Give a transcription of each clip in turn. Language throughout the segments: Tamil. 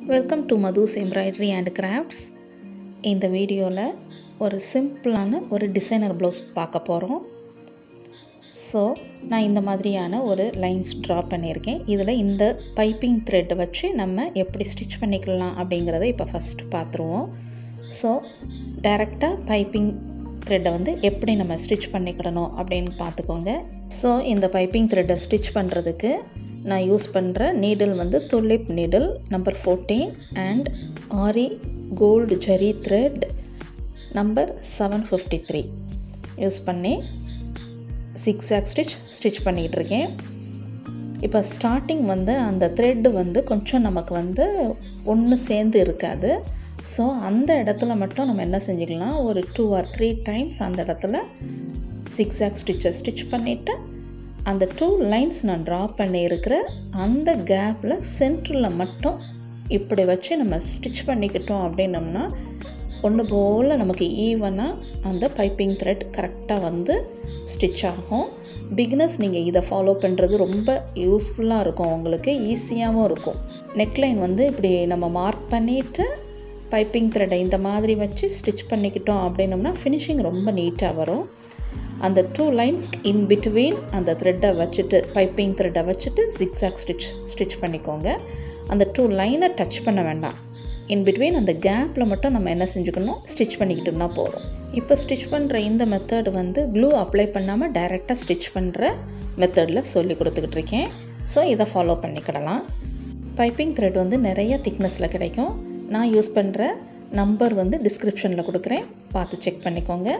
Welcome to Madhu's Embroidery and Crafts. இந்த வீடியோவில் ஒரு சிம்பிளான ஒரு டிசைனர் ப்ளவுஸ் பார்க்க போகிறோம். ஸோ நான் இந்த மாதிரியான ஒரு லைன்ஸ் ட்ரா பண்ணியிருக்கேன். இதில் இந்த பைப்பிங் த்ரெட் வச்சு நம்ம எப்படி ஸ்டிச் பண்ணிக்கலாம் அப்படிங்கிறத இப்போ ஃபஸ்ட்டு பார்த்துருவோம். ஸோ டைரெக்டாக பைப்பிங் த்ரெட்டை வந்து எப்படி நம்ம ஸ்டிச் பண்ணிக்கிடணும் அப்படின்னு பார்த்துக்கோங்க. ஸோ இந்த பைப்பிங் த்ரெட்டை ஸ்டிச் பண்ணுறதுக்கு நான் யூஸ் பண்ணுற நீடில் வந்து tulip needle number 14 and aari gold zari thread number 753 use பண்ணி சிக்ஸாக் ஸ்டிச் பண்ணிகிட்டு இருக்கேன். இப்போ ஸ்டார்டிங் வந்து அந்த த்ரெட்டு வந்து கொஞ்சம் நமக்கு வந்து ஒன்று சேர்ந்து இருக்காது. ஸோ அந்த இடத்துல மட்டும் நம்ம என்ன செஞ்சுக்கலாம், ஒரு 2 or 3 டைம்ஸ் அந்த இடத்துல சிக்ஸாக் ஸ்டிச் பண்ணிவிட்டு அந்த 2 லைன்ஸ் நான் ட்ரா பண்ணியிருக்கிற அந்த கேப்பில் சென்டரில் மட்டும் இப்படி வச்சு நம்ம ஸ்டிச் பண்ணிக்கிட்டோம் அப்படின்னோம்னா ஒன்று போல் நமக்கு ஈவனாக அந்த பைப்பிங் த்ரெட் கரெக்டாக வந்து ஸ்டிச் ஆகும். பிகினர்ஸ் நீங்கள் இதை ஃபாலோ பண்ணுறது ரொம்ப யூஸ்ஃபுல்லாக இருக்கும், உங்களுக்கு ஈஸியாகவும் இருக்கும். நெக்லைன் வந்து இப்படி நம்ம மார்க் பண்ணிவிட்டு பைப்பிங் த்ரெட்டை இந்த மாதிரி வச்சு ஸ்டிச் பண்ணிக்கிட்டோம் அப்படின்னோம்னா ஃபினிஷிங் ரொம்ப நீட்டாக வரும். அந்த 2 லைன்ஸ் இன் பிட்வீன் அந்த த்ரெட்டை வச்சுட்டு பைப்பிங் த்ரெட்டை வச்சுட்டு ஜிக்ஸாக் ஸ்டிச் பண்ணிக்கோங்க. அந்த 2 லைனை டச் பண்ண வேண்டாம். இன் பிட்வீன் அந்த கேப்பில் மட்டும் நம்ம என்ன செஞ்சுக்கணும், ஸ்டிச் பண்ணிக்கிட்டோம்னா போதும். இப்போ ஸ்டிச் பண்ணுற இந்த மெத்தட் வந்து க்ளூ அப்ளை பண்ணாமல் டைரெக்டாக ஸ்டிச் பண்ணுற மெத்தடில் சொல்லி கொடுத்துக்கிட்டு இருக்கேன். ஸோ இதை ஃபாலோ பண்ணிக்கிடலாம். பைப்பிங் த்ரெட் வந்து நிறைய திக்னஸில் கிடைக்கும். நான் யூஸ் பண்ணுற நம்பர் வந்து டிஸ்கிரிப்ஷனில் கொடுக்குறேன், பார்த்து செக் பண்ணிக்கோங்க.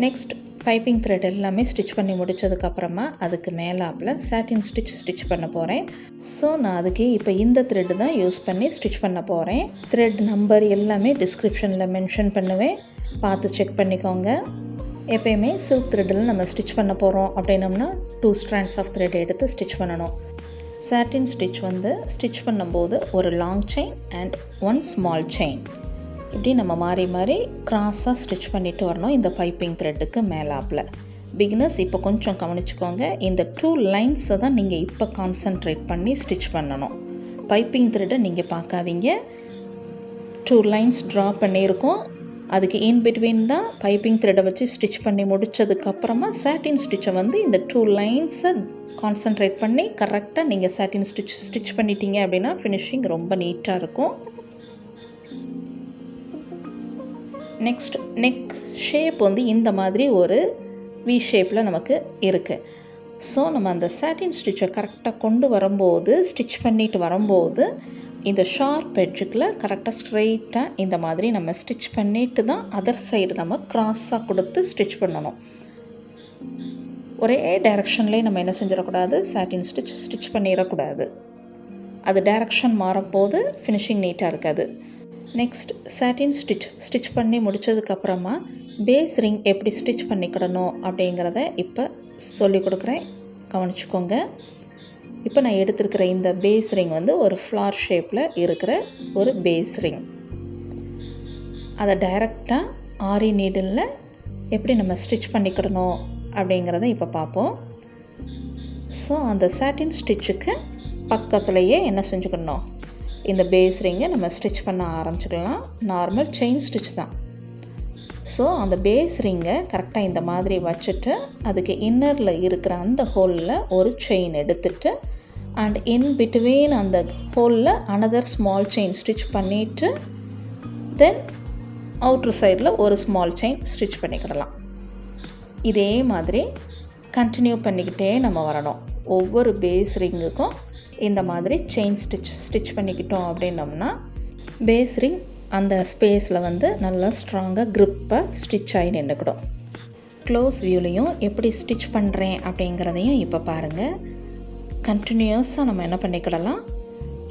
நெக்ஸ்ட் பைப்பிங் த்ரெட் எல்லாமே ஸ்டிச் பண்ணி முடித்ததுக்கப்புறமா அதுக்கு மேலாப்பில் சாட்டின் ஸ்டிச் பண்ண போகிறேன். ஸோ நான் அதுக்கு இப்போ இந்த த்ரெட்டு தான் யூஸ் பண்ணி ஸ்டிச் பண்ண போகிறேன். த்ரெட் நம்பர் எல்லாமே டிஸ்கிரிப்ஷனில் மென்ஷன் பண்ணுவேன், பார்த்து செக் பண்ணிக்கோங்க. எப்போயுமே சில்க் த்ரெட்டில் நம்ம ஸ்டிச் பண்ண போகிறோம் அப்படின்னோம்னா 2 strands ஆஃப் த்ரெட் எடுத்து ஸ்டிச் பண்ணணும். சாட்டின் ஸ்டிச் வந்து ஸ்டிச் பண்ணும்போது ஒரு long chain and 1 small chain இப்படி நம்ம மாறி மாறி க்ராஸாக ஸ்டிச் பண்ணிட்டு வரணும் இந்த பைப்பிங் த்ரெட்டுக்கு மேலாப்பில். பிகினர்ஸ் இப்போ கொஞ்சம் கவனிச்சுக்கோங்க, இந்த 2 லைன்ஸை தான் நீங்கள் இப்போ கான்சன்ட்ரேட் பண்ணி ஸ்டிச் பண்ணணும். பைப்பிங் த்ரெட்டை நீங்கள் பார்க்காதீங்க. 2 லைன்ஸ் ட்ரா பண்ணியிருக்கோம், அதுக்கு இன் பிட்வீன் தான் பைப்பிங் த்ரெட்டை வச்சு ஸ்டிச் பண்ணி முடித்ததுக்கப்புறமா சாட்டின் ஸ்டிச்சை வந்து இந்த 2 லைன்ஸை கான்சன்ட்ரேட் பண்ணி கரெக்டாக நீங்கள் சாட்டின் ஸ்டிச் பண்ணிட்டீங்க அப்படின்னா ஃபினிஷிங் ரொம்ப நீட்டாக இருக்கும். நெக்ஸ்ட் நெக் ஷேப் வந்து இந்த மாதிரி ஒரு வி ஷேப்பில் நமக்கு இருக்குது. ஸோ நம்ம அந்த சாட்டின் ஸ்டிச்சை கரெக்டாக கொண்டு வரும்போது ஸ்டிச் பண்ணிட்டு வரும்போது இந்த ஷார்ப் எட்ஜுக்கில் கரெக்டாக ஸ்ட்ரெயிட்டாக இந்த மாதிரி நம்ம ஸ்டிச் பண்ணிட்டு தான் அதர் சைடு நம்ம க்ராஸாக கொடுத்து ஸ்டிச் பண்ணணும். ஒரே டைரெக்ஷன்லேயே நம்ம என்ன செஞ்சிடக்கூடாது, சாட்டின் ஸ்டிச் பண்ணிடக்கூடாது. அது டைரெக்ஷன் மாறும்போது ஃபினிஷிங் நீட்டாக இருக்காது. நெக்ஸ்ட் சாட்டின் ஸ்டிச் பண்ணி முடித்ததுக்கப்புறமா பேஸ் ரிங் எப்படி ஸ்டிச் பண்ணிக்கிடணும் அப்படிங்கிறத இப்போ சொல்லி கொடுக்குறேன், கவனிச்சுக்கோங்க. இப்போ நான் எடுத்துருக்கிற இந்த பேஸ் ரிங் வந்து ஒரு ஃப்ளார் ஷேப்பில் இருக்கிற ஒரு பேஸ் ரிங். அதை டைரெக்டாக ஆரி நீடிலில் எப்படி நம்ம ஸ்டிச் பண்ணிக்கிடணும் அப்படிங்கிறத இப்போ பார்ப்போம். ஸோ அந்த சாட்டின் ஸ்டிச்சுக்கு பக்கத்துலேயே என்ன செஞ்சுக்கணும், இந்த பேஸ் ரிங்கை நம்ம ஸ்டிச் பண்ண ஆரம்பிச்சுக்கலாம். நார்மல் செயின் ஸ்டிச் தான். ஸோ அந்த பேஸ் ரிங்கை கரெக்டாக இந்த மாதிரி வச்சுட்டு அதுக்கு இன்னரில் இருக்கிற அந்த ஹோலில் ஒரு செயின் எடுத்துட்டு அண்ட் இன் பிட்வீன் அந்த ஹோலில் அனதர் ஸ்மால் செயின் ஸ்டிச் பண்ணிவிட்டு தென் அவுட்ரு சைடில் ஒரு ஸ்மால் செயின் ஸ்டிச் பண்ணிக்கிடலாம். இதே மாதிரி கண்டினியூ பண்ணிக்கிட்டே நம்ம வரணும். ஒவ்வொரு பேஸ் ரிங்குக்கும் இந்த மாதிரி செயின் ஸ்டிச் பண்ணிக்கிட்டோம் அப்படின்னோம்னா பேஸ் ரிங் அந்த ஸ்பேஸில் வந்து நல்லா ஸ்ட்ராங்காக க்ரிப்பாக ஸ்டிச் ஆகி நின்றுக்கிடும். க்ளோஸ் வியூலையும் எப்படி ஸ்டிச் பண்ணுறேன் அப்படிங்கிறதையும் இப்போ பாருங்கள். கண்டினியூஸாக நம்ம என்ன பண்ணிக்கிடலாம்,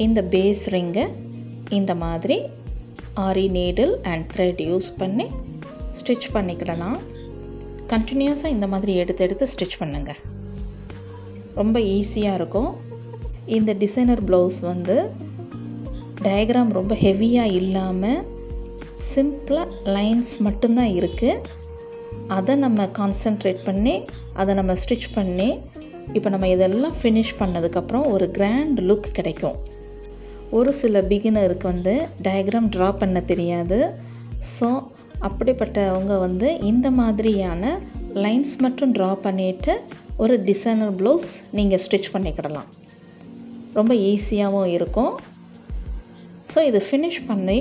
இந்த பேஸ் ரிங்கை இந்த மாதிரி ஆரி நீடில் அண்ட் த்ரெட் யூஸ் பண்ணி ஸ்டிச் பண்ணிக்கிடலாம். கண்டினியூஸாக இந்த மாதிரி எடுத்து ஸ்டிச் பண்ணுங்க, ரொம்ப ஈஸியாக இருக்கும். இந்த டிசைனர் ப்ளவுஸ் வந்து டயக்ராம் ரொம்ப ஹெவியாக இல்லாமல் சிம்பிளாக லைன்ஸ் மட்டும்தான் இருக்குது. அதை நம்ம கான்சன்ட்ரேட் பண்ணி அதை நம்ம ஸ்டிச் பண்ணி இப்போ நம்ம இதெல்லாம் ஃபினிஷ் பண்ணதுக்கப்புறம் ஒரு கிராண்ட் லுக் கிடைக்கும். ஒரு சில பிகினருக்கு வந்து டயக்ராம் ட்ரா பண்ண தெரியாது. ஸோ அப்படிப்பட்டவங்க வந்து இந்த மாதிரியான லைன்ஸ் மட்டும் ட்ரா பண்ணிவிட்டு ஒரு டிசைனர் ப்ளவுஸ் நீங்கள் ஸ்டிச் பண்ணிக்கிடலாம். ரொம்ப ஈஸியாகவும் இருக்கும். ஸோ இது ஃபினிஷ் பண்ணி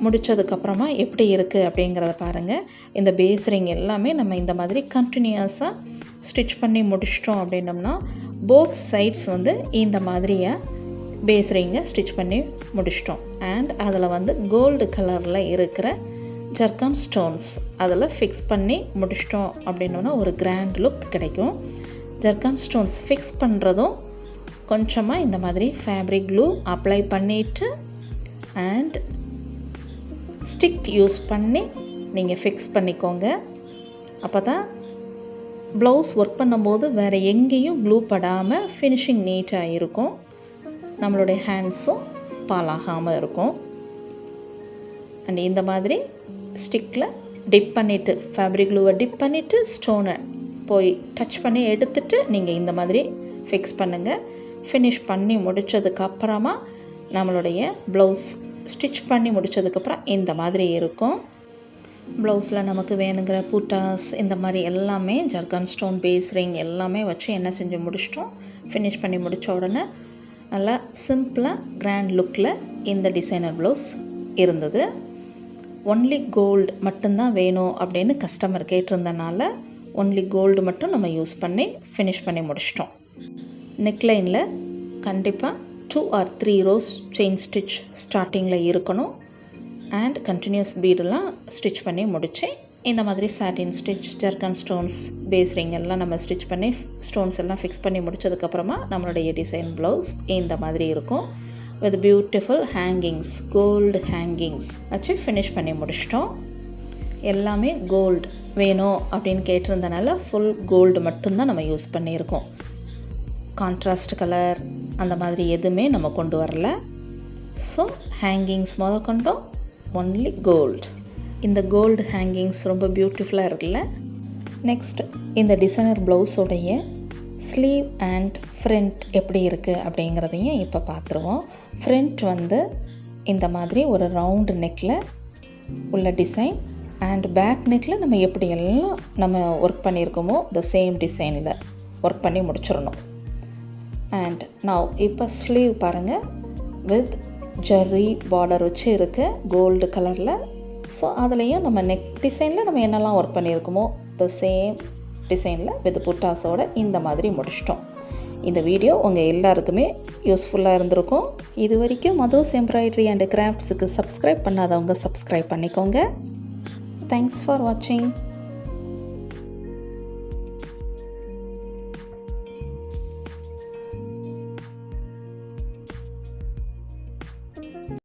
முடித்ததுக்கப்புறமா எப்படி இருக்குது அப்படிங்கிறத பாருங்கள். இந்த பேஸ் ரிங் எல்லாமே நம்ம இந்த மாதிரி கண்டினியூஸாக ஸ்டிச் பண்ணி முடிச்சிட்டோம் அப்படின்னோம்னா போத் சைட்ஸ் வந்து இந்த மாதிரியாக பேஸ் ரிங்கை ஸ்டிச் பண்ணி முடிச்சிட்டோம். அண்ட் அதில் வந்து கோல்டு கலரில் இருக்கிற ஜர்கான் ஸ்டோன்ஸ் அதில் ஃபிக்ஸ் பண்ணி முடிச்சிட்டோம் அப்படின்னோன்னா ஒரு கிராண்ட் லுக் கிடைக்கும். ஜர்கான் ஸ்டோன்ஸ் ஃபிக்ஸ் பண்ணுறதும் கொஞ்சமாக இந்த மாதிரி ஃபேப்ரிக் க்ளூ அப்ளை பண்ணிவிட்டு அண்ட் ஸ்டிக் யூஸ் பண்ணி நீங்கள் ஃபிக்ஸ் பண்ணிக்கோங்க. அப்போ தான் ப்ளவுஸ் ஒர்க் பண்ணும்போது வேறு எங்கேயும் க்ளூ படாமல் ஃபினிஷிங் நீட்டாக இருக்கும். நம்மளுடைய ஹேண்ட்ஸும் பாலாகாமல் இருக்கும். அண்ட் இந்த மாதிரி ஸ்டிக்கில் டிப் பண்ணிவிட்டு ஃபேப்ரிக் க்ளூவை டிப் பண்ணிவிட்டு ஸ்டோனை போய் டச் பண்ணி எடுத்துகிட்டு நீங்கள் இந்த மாதிரி ஃபிக்ஸ் பண்ணுங்கள். ஃபினிஷ் பண்ணி முடித்ததுக்கப்புறமா நம்மளுடைய ப்ளவுஸ் ஸ்டிச் பண்ணி முடித்ததுக்கப்புறம் இந்த மாதிரி இருக்கும். ப்ளவுஸில் நமக்கு வேணுங்கிற புட்டாஸ் இந்த மாதிரி எல்லாமே ஜர்கான் ஸ்டோன் பேஸ் ரிங் எல்லாமே வச்சு என்ன செஞ்சு முடிச்சிட்டோம். ஃபினிஷ் பண்ணி முடித்த உடனே நல்லா சிம்பிளாக கிராண்ட் லுக்கில் இந்த டிசைனர் ப்ளவுஸ் இருந்தது. ஒன்லி கோல்டு மட்டும்தான் வேணும் அப்படின்னு கஸ்டமர் கேட்டிருந்தனால ஒன்லி கோல்டு மட்டும் நம்ம யூஸ் பண்ணி ஃபினிஷ் பண்ணி முடிச்சிட்டோம். நெக்லைனில் கண்டிப்பாக 2 or 3 rows செயின் ஸ்டிச் ஸ்டார்டிங்கில் இருக்கணும். அண்ட் கண்டினியூஸ் பீடெல்லாம் ஸ்டிச் பண்ணி முடித்து இந்த மாதிரி satin stitch zircon stones base ring எல்லாம் நம்ம ஸ்டிச் பண்ணி ஸ்டோன்ஸ் எல்லாம் ஃபிக்ஸ் பண்ணி முடித்ததுக்கப்புறமா நம்மளுடைய டிசைன் ப்ளவுஸ் இந்த மாதிரி இருக்கும். With beautiful hangings, gold hangings வச்சு ஃபினிஷ் பண்ணி முடிச்சிட்டோம். எல்லாமே கோல்டு வேணும் அப்படின்னு கேட்டிருந்தனால ஃபுல் கோல்டு மட்டும்தான் நம்ம யூஸ் பண்ணியிருக்கோம். கான்ட்ராஸ்ட் கலர் அந்த மாதிரி எதுவுமே நம்ம கொண்டு வரல. ஸோ ஹேங்கிங்ஸ் கொண்டோம் ஒன்லி கோல்டு. இந்த கோல்டு ஹேங்கிங்ஸ் ரொம்ப பியூட்டிஃபுல்லாக இருக்குல்ல. நெக்ஸ்ட் இந்த டிசைனர் ப்ளவுஸோடைய ஸ்லீவ் அண்ட் ஃப்ரண்ட் எப்படி இருக்குது அப்படிங்கிறதையும் இப்போ பார்த்துருவோம். ஃப்ரண்ட் வந்து இந்த மாதிரி ஒரு ரவுண்டு நெக்கில் உள்ள டிசைன் அண்ட் பேக் நெக்கில் நம்ம எப்படியெல்லாம் நம்ம ஒர்க் பண்ணியிருக்கோமோ த சேம் டிசைனில் ஒர்க் பண்ணி முடிச்சிடணும். அண்ட் நவ் இப்போ ஸ்லீவ் பாருங்கள் வித் ஜெர்ரி பார்டர் வச்சு இருக்குது கோல்டு கலரில். ஸோ அதுலேயும் நம்ம நெக் டிசைனில் நம்ம என்னெல்லாம் ஒர்க் பண்ணியிருக்கோமோ த சேம் டிசைனில் வித் புட்டாஸோடு இந்த மாதிரி முடிச்சிட்டோம். இந்த வீடியோ உங்கள் எல்லாருக்குமே யூஸ்ஃபுல்லாக இருந்திருக்கும். இது வரைக்கும் மதூஸ் எம்ப்ராய்டரி அண்ட் கிராஃப்ட்ஸுக்கு சப்ஸ்கிரைப் பண்ணாதவங்க சப்ஸ்கிரைப் பண்ணிக்கோங்க. தேங்க்ஸ் ஃபார் வாட்சிங்.